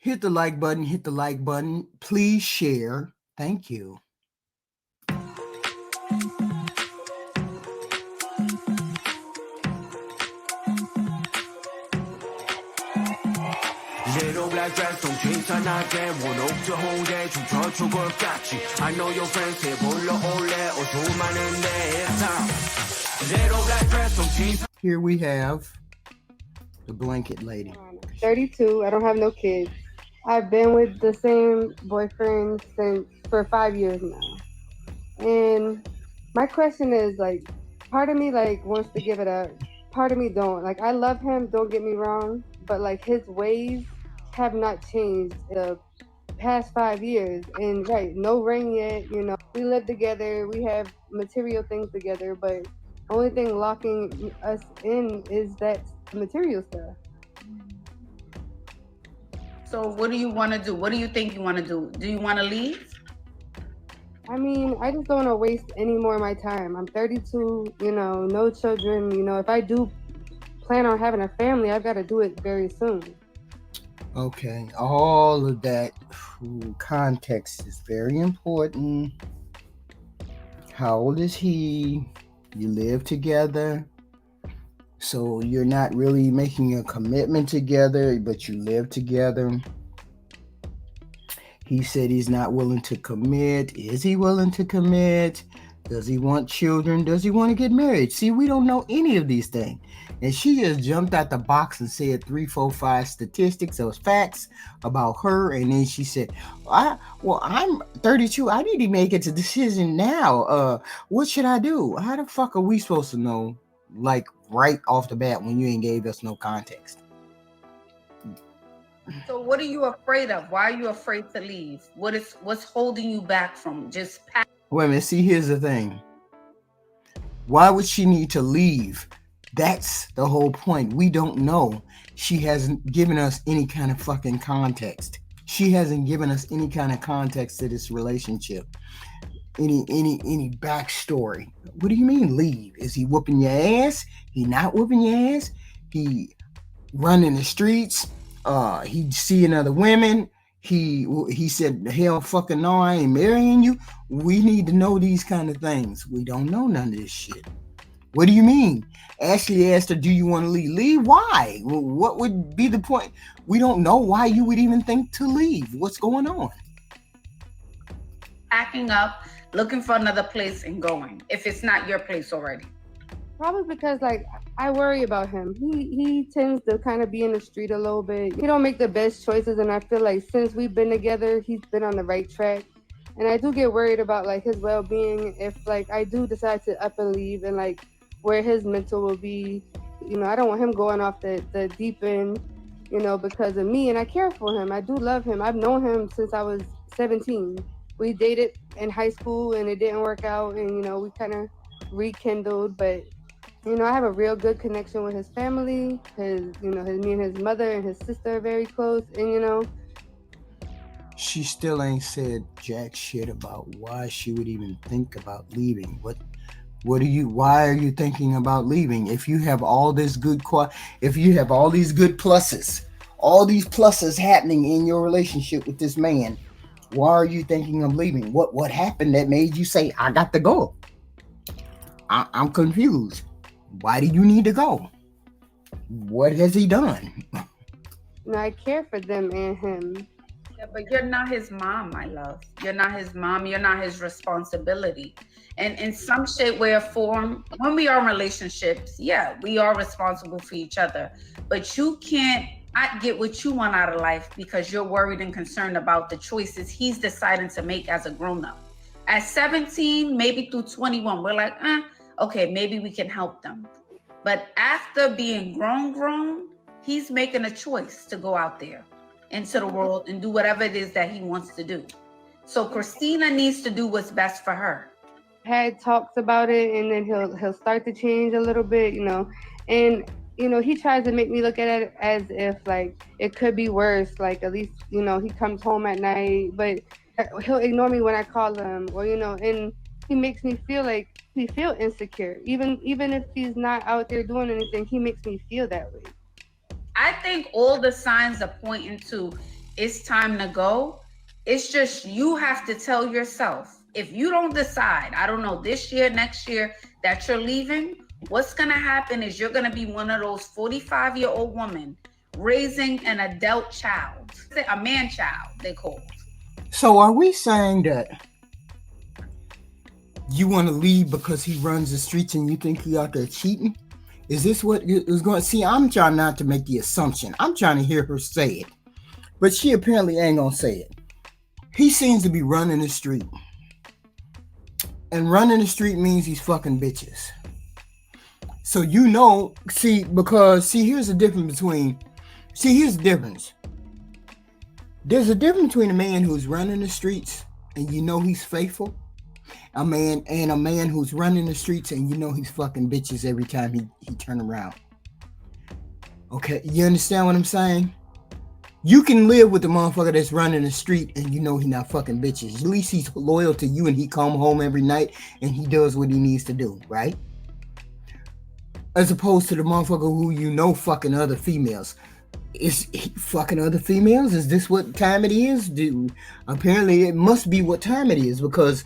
Hit the like button, hit the like button. Please share. Thank you. Little black dress don't 괜찮아게 원옥저 홍대 춤춰 죽을 같이 I know your friends 해 불러올래 어둠 많은데 Little black dress don't 괜찮 Here we have the blanket lady. 32. I don't have no kids. I've been with the same boyfriend for 5 years now. And my question is like, part of me like wants to give it up. Part of me don't. Like I love him, don't get me wrong, but like his ways have not changed the past 5 years. And right, no ring yet, We live together, we have material things together, but only thing locking us in is that material stuff. So what do you want to do? What do you think you want to do? Do you want to leave? I mean, I just don't want to waste any more of my time. I'm 32, no children. If I do plan on having a family, I've got to do it very soon. Okay, all of that context is very important. How old is he? You live together. So you're not really making a commitment together, but you live together. He said he's not willing to commit. Is he willing to commit? Does he want children? Does he want to get married? See, we don't know any of these things. And she just jumped out the box and said 3, 4, 5 statistics, those facts about her. And then she said, I'm 32. I need to make a decision now. What should I do? How the fuck are we supposed to know, like, right off the bat when you ain't gave us no context? So what are you afraid of? Why are you afraid to leave? What's holding you back from just Wait a minute, see, here's the thing. Why would she need to leave? That's the whole point. We don't know. She hasn't given us any kind of fucking context. She hasn't given us any kind of context to this relationship. Any backstory. What do you mean leave? Is he whooping your ass? He not whooping your ass? He running the streets? He seeing other women? He said, hell fucking no, I ain't marrying you. We need to know these kind of things. We don't know none of this shit. What do you mean? Ashley asked her, do you want to leave? Leave? Why? What would be the point? We don't know why you would even think to leave. What's going on? Packing up, looking for another place and going, if it's not your place already? Probably because like I worry about him. He tends to kind of be in the street a little bit. He don't make the best choices, and I feel like since we've been together, he's been on the right track. And I do get worried about like his well-being if like I do decide to up and leave, and like where his mental will be. I don't want him going off the deep end, because of me. And I care for him. I do love him. I've known him since I was 17. We dated in high school and it didn't work out, and we kind of rekindled. But I have a real good connection with his family. Me and his mother and his sister are very close, and She still ain't said jack shit about why she would even think about leaving. Why are you thinking about leaving? If you have all this if you have all these good pluses, all these pluses happening in your relationship with this man, why are you thinking of leaving? What happened that made you say, I got to go? I'm confused. Why do you need to go? What has he done? I care for them and him. Yeah, but you're not his mom, my love. You're not his mom. You're not his responsibility. And in some shape, way, or form, when we are in relationships, yeah, we are responsible for each other. But you can't get what you want out of life because you're worried and concerned about the choices he's deciding to make as a grown-up. At 17, maybe through 21, we're like, okay, maybe we can help them. But after being grown, he's making a choice to go out there into the world and do whatever it is that he wants to do. So Christina needs to do what's best for her. Had talks about it, and then he'll start to change a little bit, and he tries to make me look at it as if like it could be worse. Like at least he comes home at night, but he'll ignore me when I call him, or and he makes me feel insecure. Even if he's not out there doing anything, he makes me feel that way. I think all the signs are pointing to it's time to go. It's just you have to tell yourself, if you don't decide, I don't know, this year, next year, that you're leaving, what's going to happen is you're going to be one of those 45-year-old women raising an adult child, a man child, they call it. So are we saying that you want to leave because he runs the streets and you think he out there cheating? Is this what is going to see? I'm trying not to make the assumption. I'm trying to hear her say it. But she apparently ain't going to say it. He seems to be running the street. And running the street means he's fucking bitches. So you know, here's the difference here's the difference. There's a difference between a man who's running the streets and you know he's faithful. A man who's running the streets and you know he's fucking bitches every time he turn around. Okay, you understand what I'm saying? You can live with the motherfucker that's running the street and you know he not fucking bitches. At least he's loyal to you and he come home every night and he does what he needs to do, right? As opposed to the motherfucker who you know fucking other females. Is he fucking other females? Is this what time it is? Apparently it must be what time it is, because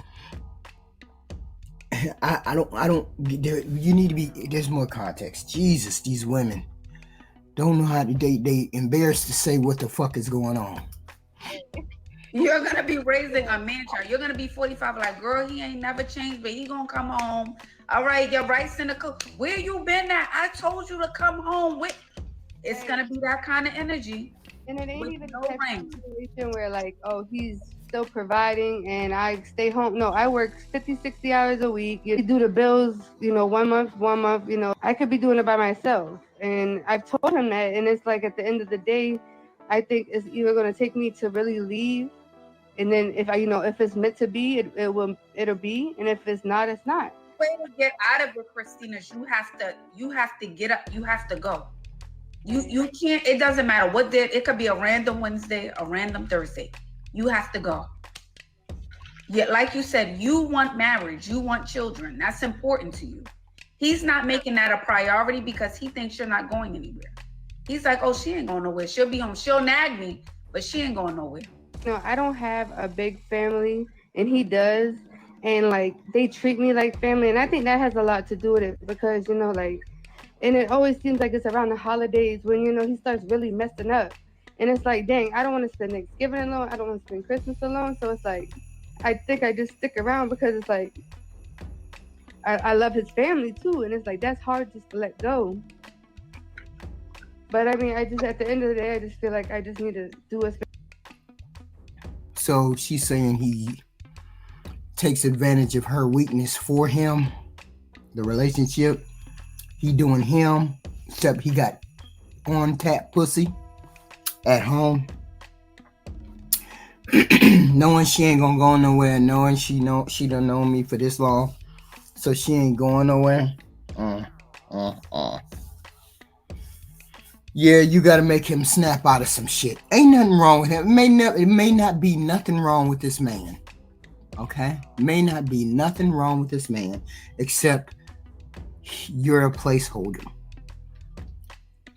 I don't you need to be, there's more context. Jesus, these women don't know how to, they embarrassed to say what the fuck is going on. You're gonna be raising a man child. You're gonna be 45, like, girl, he ain't never changed, but he gonna come home. All right, your rice in the cook. Where you been at? I told you to come home. It's gonna be that kind of energy. And it ain't even a situation where like, oh, he's still providing and I stay home. No, I work 50, 60 hours a week. You do the bills, 1 month, I could be doing it by myself. And I've told him that, and it's like at the end of the day, I think it's either going to take me to really leave, and then if if it's meant to be, it'll be, and if it's not, it's not. The way to get out of it, Christina, is you have to get up, you have to go. You can't, it doesn't matter what day, it could be a random Wednesday, a random Thursday. You have to go. Yeah, like you said, you want marriage, you want children. That's important to you. He's not making that a priority because he thinks you're not going anywhere. He's like, oh, she ain't going nowhere. She'll be home. She'll nag me, but she ain't going nowhere. No, I don't have a big family, and he does. And like, they treat me like family. And I think that has a lot to do with it because, and it always seems like it's around the holidays when, he starts really messing up. And it's like, dang, I don't want to spend Thanksgiving alone. I don't want to spend Christmas alone. So it's like, I think I just stick around because it's like, I love his family too. And it's like, that's hard just to let go. But I mean, at the end of the day, I just feel like I just need to do what's. So she's saying he takes advantage of her weakness for him, the relationship. He doing him, except he got on tap pussy at home. Knowing she ain't gonna go nowhere, knowing she done known me for this long, so she ain't going nowhere. Yeah, you gotta make him snap out of some shit. Ain't nothing wrong with him. It may not be nothing wrong with this man. Okay? May not be nothing wrong with this man, except you're a placeholder.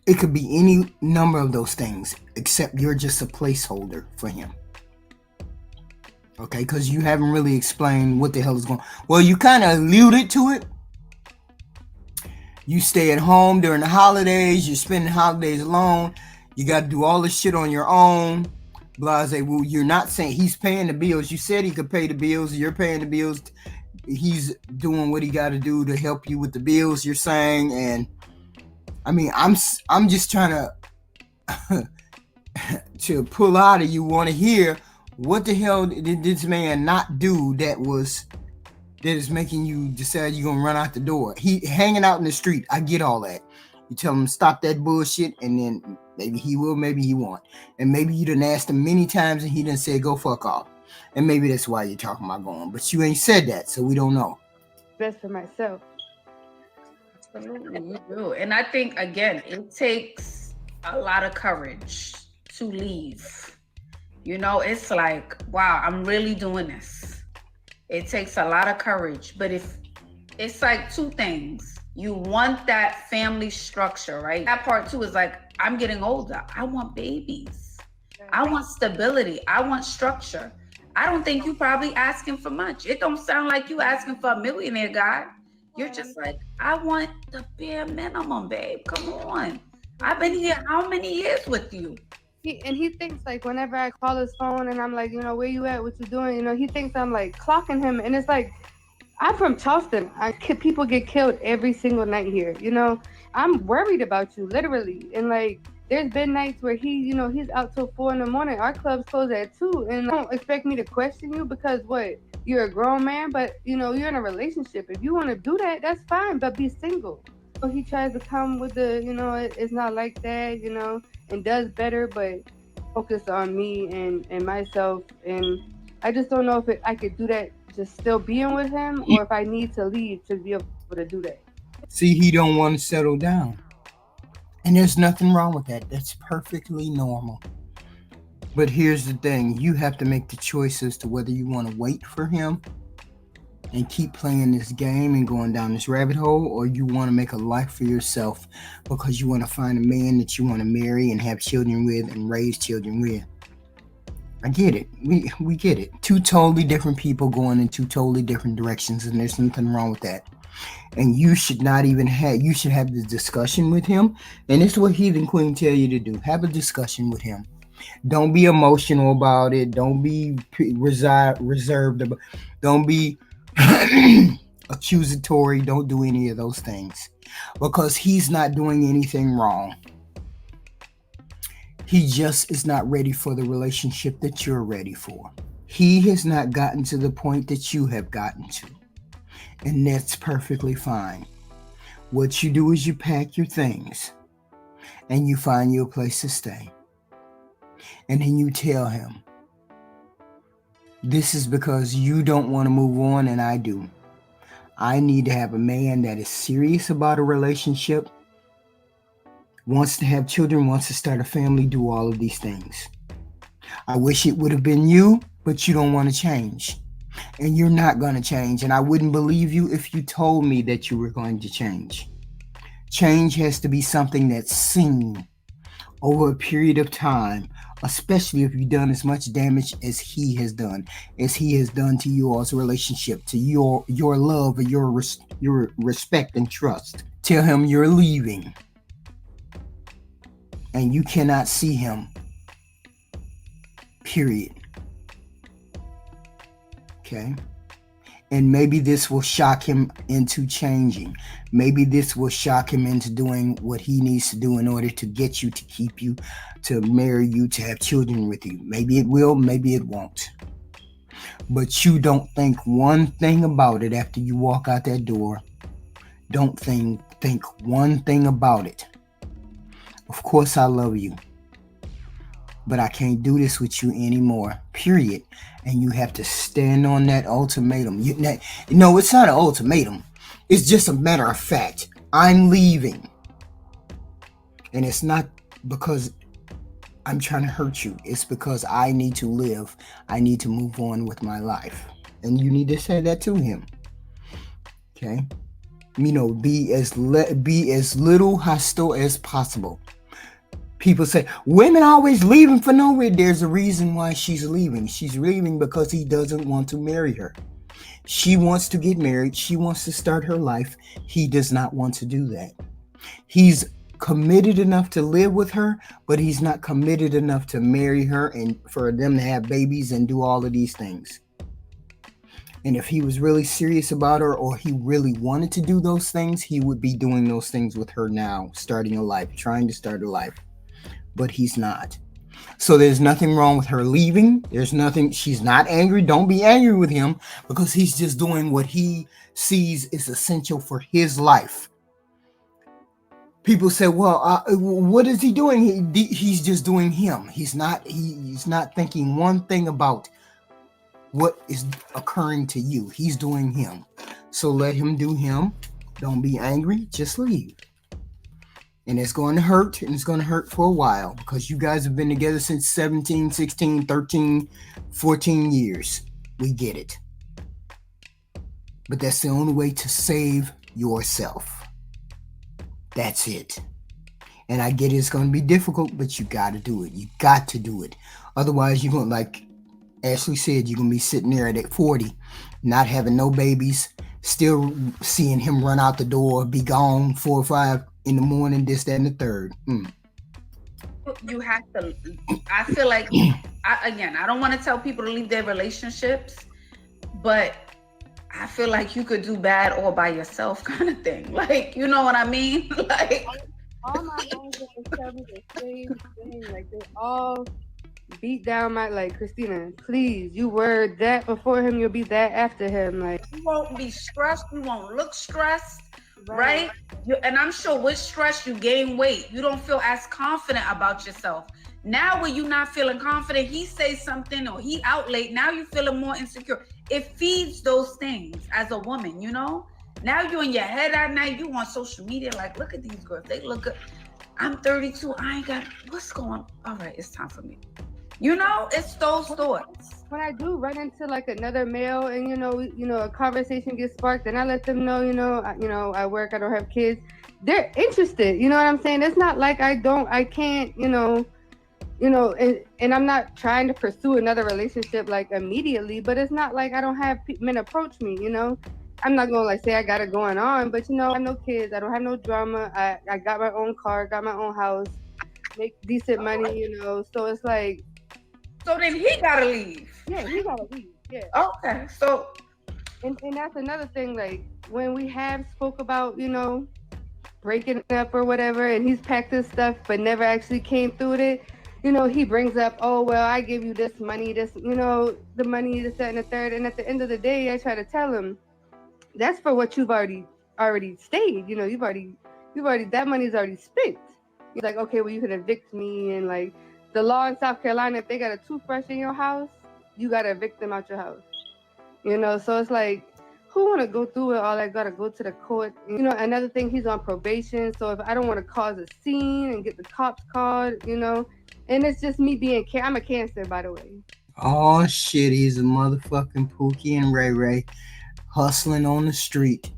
It could be any number of those things, except you're just a placeholder for him. Okay, because you haven't really explained what the hell is going on. Well, you kind of alluded to it. You stay at home during the holidays. You're spending holidays alone. You got to do all this shit on your own. Blase, well, you're not saying he's paying the bills. You said he could pay the bills. You're paying the bills. He's doing what he got to do to help you with the bills, you're saying. And I mean, I'm just trying to to pull out of you, want to hear what the hell did this man not do that is making you decide you're gonna run out the door. He hanging out in the street. I get all that. You tell him stop that bullshit, and then maybe he will, maybe he won't. And maybe you done asked him many times and he done said go fuck off. And maybe that's why you're talking about going. But you ain't said that, so we don't know. Best for myself. Absolutely, you do. And I think, again, it takes a lot of courage to leave. It's like, wow, I'm really doing this. It takes a lot of courage. But if it's like two things. You want that family structure, right? That part too is like, I'm getting older. I want babies. I want stability. I want structure. I don't think you probably asking for much. It don't sound like you asking for a millionaire guy. You're just like, I want the bare minimum, babe. Come on. I've been here how many years with you? He thinks like whenever I call his phone and I'm like, where you at? What you doing? He thinks I'm like clocking him, and it's like I'm from Charleston. People get killed every single night here. I'm worried about you, literally. And like, there's been nights where he's out till 4 in the morning. Our club's closed at 2, and don't expect me to question you because what? You're a grown man, but you're in a relationship. If you want to do that, that's fine, but be single. He tries to come with it's not like that, and does better, but focus on me and myself. And I just don't know if I could do that just still being with him, or if I need to leave to be able to do that. See, he don't want to settle down. And there's nothing wrong with that. That's perfectly normal. But here's the thing. You have to make the choice as to whether you want to wait for him and keep playing this game and going down this rabbit hole, or you want to make a life for yourself because you want to find a man that you want to marry and have children with and raise children with. I get it. We get it. Two totally different people going in two totally different directions, and there's nothing wrong with that. And you should not even you should have this discussion with him. And this is what Heathen Queen tell you to do. Have a discussion with him. Don't be emotional about it. Don't be reserved. Don't be accusatory. Don't do any of those things, because he's not doing anything wrong. He just is not ready for the relationship that you're ready for. He has not gotten to the point that you have gotten to. And that's perfectly fine. What you do is you pack your things and you find you a place to stay. And then you tell him, this is because you don't want to move on and I do. I need to have a man that is serious about a relationship, wants to have children, wants to start a family, do all of these things. I wish it would have been you, but you don't want to change. And you're not going to change. And I wouldn't believe you if you told me that you were going to change. Change has to be something that's seen over a period of time, especially if you've done as much damage as he has done to yours relationship, to your love, or your respect and trust. Tell him you're leaving and you cannot see him, period. Okay? And maybe this will shock him into changing. Maybe this will shock him into doing what he needs to do in order to get you, to keep you, to marry you, to have children with you. Maybe it will, maybe it won't. But you don't think one thing about it after you walk out that door. Don't think one thing about it. Of course I love you, but I can't do this with you anymore, period. And you have to stand on that ultimatum. No, it's not an ultimatum. It's just a matter of fact. I'm leaving. And it's not because I'm trying to hurt you. It's because I need to live. I need to move on with my life. And you need to say that to him. Okay? Be as little hostile as possible. People say, women always leaving for no reason. There's a reason why she's leaving. She's leaving because he doesn't want to marry her. She wants to get married. She wants to start her life. He does not want to do that. He's committed enough to live with her, but he's not committed enough to marry her and for them to have babies and do all of these things. And if he was really serious about her, or he really wanted to do those things, he would be doing those things with her now, starting a life, trying to start a life. But he's not. So there's nothing wrong with her leaving. She's not angry. Don't be angry with him, because he's just doing what he sees is essential for his life. People say, well, what is he doing? He's just doing him. He's not thinking one thing about what is occurring to you. He's doing him. So let him do him. Don't be angry. Just leave. And it's going to hurt, and it's going to hurt for a while, because you guys have been together since 17, 16, 13, 14 years. We get it. But that's the only way to save yourself. That's it. And I get it's going to be difficult, but you got to do it. You got to do it. Otherwise, you're going to, like Ashley said, you're going to be sitting there at 40, not having no babies, still seeing him run out the door, be gone 4 or 5 in the morning, this, that, and the third. You have to. I feel like, I don't want to tell people to leave their relationships, but I feel like you could do bad all by yourself, kind of thing. Like, you know what I mean? Like, all my moms tell me the same thing. Like, they all beat down my, like, Christina, please, you were that before him, you'll be that after him. Like, you won't be stressed, you won't look stressed, right? And I'm sure with stress you gain weight. You don't feel as confident about yourself. Now when you're not feeling confident, he says something or he out late, now you're feeling more insecure. It feeds those things as a woman, you know? Now you're in your head at night, you on social media, like, look at these girls, they look good. I'm 32, I ain't got, what's going on? All right, it's time for me. You know, it's those thoughts. When I do run into like another male and you know a conversation gets sparked, and I let them know, I work, I don't have kids. They're interested. You know what I'm saying? It's not like I can't, and I'm not trying to pursue another relationship like immediately, but it's not like I don't have men approach me, I'm not gonna like say I got it going on, but I have no kids, I don't have no drama, I got my own car, got my own house, make decent money, so it's like. So then he gotta leave. Yeah, he gotta leave. Yeah. Okay. So and that's another thing, like when we have spoke about, breaking up or whatever, and he's packed his stuff but never actually came through with it, he brings up, oh well, I give you this money, the money, this, that, and the third, and at the end of the day I try to tell him that's for what you've already stayed, you've already that money's already spent. He's like, okay, well you can evict me, and like the law in South Carolina, if they got a toothbrush in your house, you got to evict them out your house. So it's like, who want to go through it all? I got to go to the court. Another thing, he's on probation. So if I don't want to cause a scene and get the cops called, and it's just me being, I'm a Cancer, by the way. Oh, shit, he's a motherfucking Pookie and Ray Ray hustling on the street,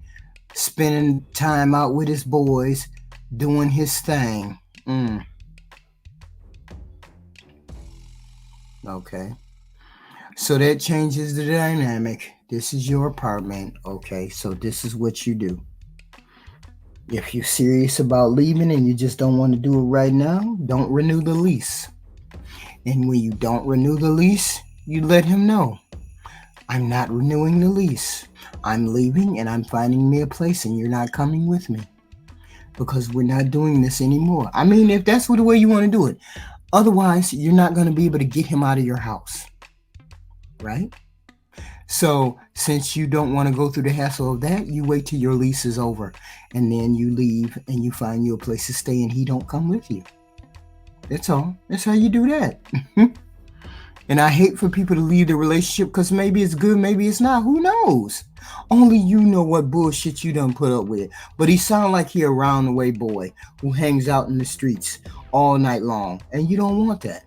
spending time out with his boys, doing his thing. Okay. So that changes the dynamic. This is your apartment. Okay. So this is what you do. If you're serious about leaving and you just don't want to do it right now, don't renew the lease. And when you don't renew the lease, you let him know. I'm not renewing the lease. I'm leaving and I'm finding me a place and you're not coming with me. Because we're not doing this anymore. I mean, if that's the way you want to do it. Otherwise, you're not going to be able to get him out of your house, right? So since you don't want to go through the hassle of that, you wait till your lease is over, and then you leave and you find you a place to stay and he don't come with you. That's all. That's how you do that. And I hate for people to leave the relationship because maybe it's good, maybe it's not. Who knows? Only you know what bullshit you done put up with. But he sound like he a round the way boy who hangs out in the streets all night long. And you don't want that.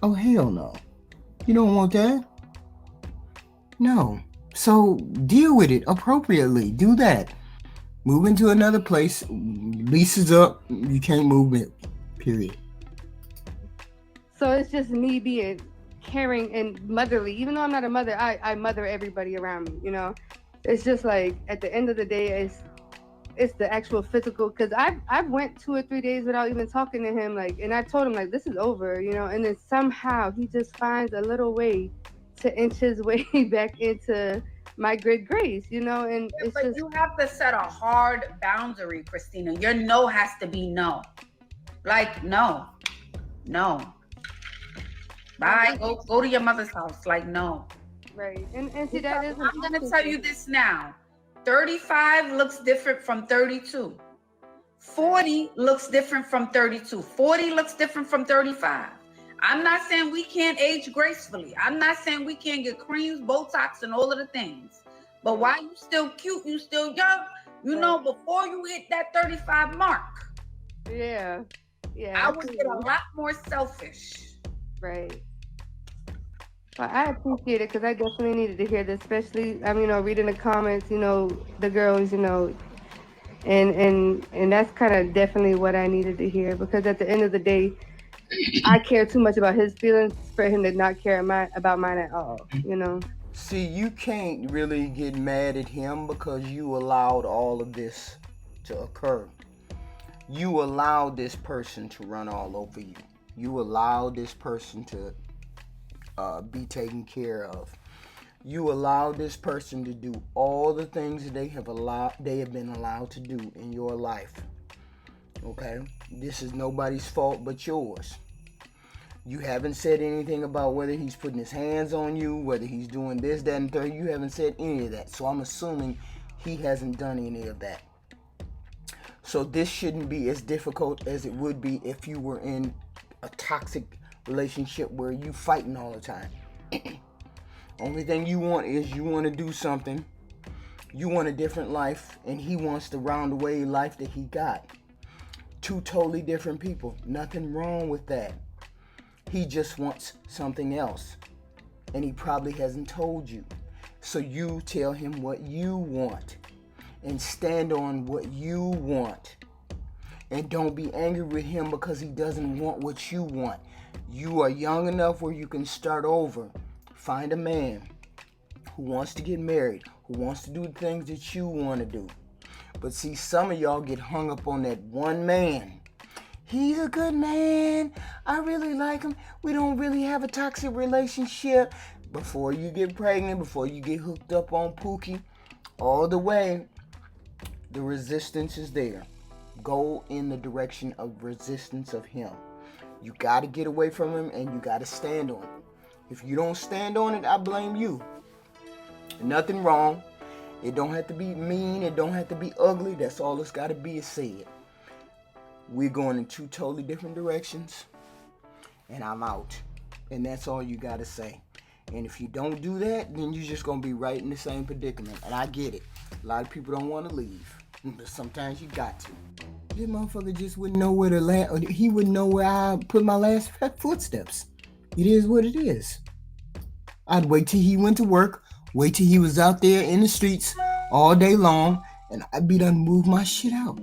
Oh, hell no. You don't want that? No. So deal with it appropriately. Do that. Move into another place. Lease is up. You can't move it. Period. So it's just me being caring and motherly. Even though I'm not a mother, I mother everybody around me, It's just like, at the end of the day, it's the actual physical, because I've went 2 or 3 days without even talking to him, like, and I told him, like, this is over, and then somehow he just finds a little way to inch his way back into my good grace, and it's but just... You have to set a hard boundary, Christina. Your no has to be no. Like, no. Bye. Go to your mother's house. Like, no. Right. And see, that is... I'm going to tell you this now. 35 looks different from 32. 40 looks different from 32. 40 looks different from 35. I'm not saying we can't age gracefully. I'm not saying we can't get creams, Botox, and all of the things. But while you still cute, you still young, before you hit that 35 mark. Yeah. I would get a lot more selfish. Right. Well, I appreciate it because I definitely needed to hear this, especially, reading the comments, the girls, and that's kind of definitely what I needed to hear, because at the end of the day, I care too much about his feelings for him to not care about mine at all. You know. See, you can't really get mad at him because you allowed all of this to occur. You allowed this person to run all over you. You allowed this person to be taken care of. You allowed this person to do all the things that they have been allowed to do in your life. Okay? This is nobody's fault but yours. You haven't said anything about whether he's putting his hands on you, whether he's doing this, that, and third. You haven't said any of that. So I'm assuming he hasn't done any of that. So this shouldn't be as difficult as it would be if you were in a toxic relationship where you fighting all the time. Only thing you want is you want to do something. You want a different life, and he wants the roundaway life that he got. Two totally different people. Nothing wrong with that. He just wants something else, and he probably hasn't told you. So you tell him what you want, and stand on what you want. And don't be angry with him because he doesn't want what you want. You are young enough where you can start over. Find a man who wants to get married, who wants to do the things that you want to do. But see, some of y'all get hung up on that one man. He's a good man. I really like him. We don't really have a toxic relationship. Before you get pregnant, before you get hooked up on Pookie, all the way, the resistance is there. Go in the direction of resistance of him. You got to get away from him, and you got to stand on it. If you don't stand on it, I blame you. Nothing wrong. It don't have to be mean. It don't have to be ugly. That's all it's got to be is said. We're going in two totally different directions, and I'm out. And that's all you got to say. And if you don't do that, then you're just going to be right in the same predicament. And I get it. A lot of people don't want to leave, but sometimes you got to. This motherfucker just wouldn't know where to land. He wouldn't know where I put my last footsteps. It is what it is. I'd wait till he went to work, wait till he was out there in the streets all day long, and I'd be done move my shit out.